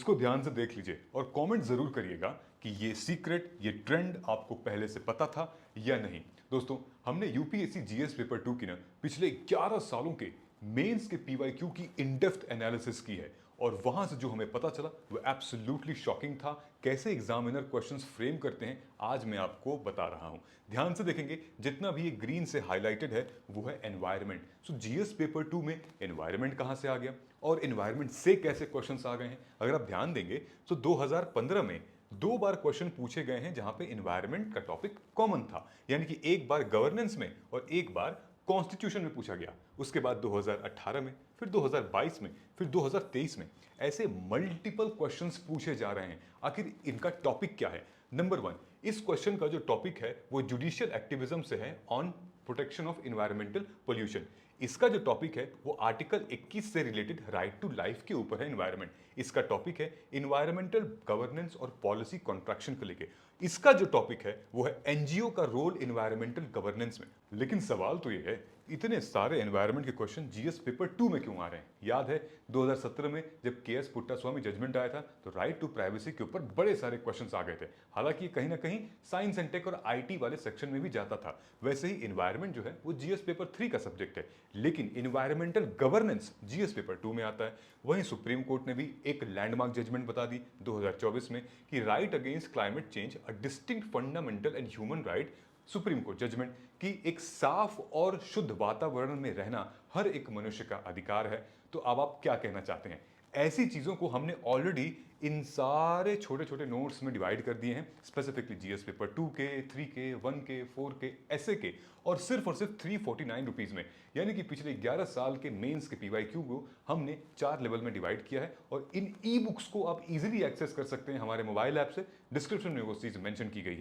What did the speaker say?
इसको ध्यान से देख लीजिए और कमेंट जरूर करिएगा कि ये सीक्रेट, ये ट्रेंड आपको पहले से पता था या नहीं। दोस्तों, हमने यूपीएससी जीएस पेपर 2 की ना पिछले 11 सालों के मेंस के पीवाईक्यू की इन डेप्थ एनालिसिस की है और वहां से जो हमें पता चला वो एब्सोल्युटली शॉकिंग था। कैसे एग्जामिनर क्वेश्चंस फ्रेम करते हैं आज मैं आपको बता रहा हूं। ध्यान से देखेंगे, जितना भी ये ग्रीन से हाईलाइटेड है वो है एनवायरमेंट। सो जीएस पेपर 2 में एनवायरमेंट कहां से आ गया और एनवायरमेंट से कैसे क्वेश्चंस आ गए हैं। अगर आप ध्यान देंगे तो 2015 में 2 बार क्वेश्चन पूछे गए हैं जहां पे एनवायरमेंट का टॉपिक कॉमन था, यानी कि एक बार गवर्नेंस में और एक बार कॉन्स्टिट्यूशन में पूछा गया। उसके बाद 2018 में, फिर 2022 में, फिर 2023 में ऐसे मल्टीपल क्वेश्चंस पूछे जा रहे हैं। आखिर इनका टॉपिक क्या है? नंबर 1, इस क्वेश्चन का जो टॉपिक है वो जुडिशियल एक्टिविज्म से है on protection of environmental pollution. इसका जो टॉपिक है वो आर्टिकल 21 से रिलेटेड राइट टू लाइफ के ऊपर है एनवायरमेंट। इसका टॉपिक है एनवायरमेंटल गवर्नेंस और पॉलिसी कॉन्ट्रैक्शन को लेके। इसका जो टॉपिक है वो है एनजीओ का रोल एनवायरमेंटल गवर्नेंस में। लेकिन सवाल तो ये है, इतने सारे एनवायरमेंट के क्वेश्चन जीएस पेपर 2 में क्यों आ रहे हैं? याद है 2017 में जब केएस पुट्टास्वामी जजमेंट आया था तो राइट टू प्राइवेसी के ऊपर बड़े सारे क्वेश्चंस आ गए थे। हालांकि कहीं ना कहीं साइंस एंड टेक और आईटी वाले सेक्शन में भी जाता था। वैसे ही एनवायरमेंट जो है वो जीएस पेपर 3 का सब्जेक्ट है, लेकिन एनवायरमेंटल गवर्नेंस जीएस पेपर 2 में आता है। वहीं सुप्रीम कोर्ट ने भी एक लैंडमार्क जजमेंट बता दी 2024 में कि right against climate change a distinct fundamental and human right. Supreme court judgement कि एक साफ और शुद्ध वातावरण में रहना हर एक मनुष्य का अधिकार है। तो अब आप क्या कहना चाहते हैं? ऐसी चीजों को हमने ऑलरेडी इन सारे छोटे छोटे नोट्स में डिवाइड कर दिए हैं, स्पेसिफिकली जीएस पेपर 2 के, 3 के, 1 के, 4 के, ऐसे के, और सिर्फ 349 रुपीज में। यानी कि पिछले 11 साल के मेंस के पीवाईक्यू को हमने 4 लेवल में डिवाइड किया है और इन ई बुक्स को आप इजीली एक्सेस कर सकते हैं हमारे मोबाइल ऐप से। डिस्क्रिप्शन में वो चीज मेंशन की गई है।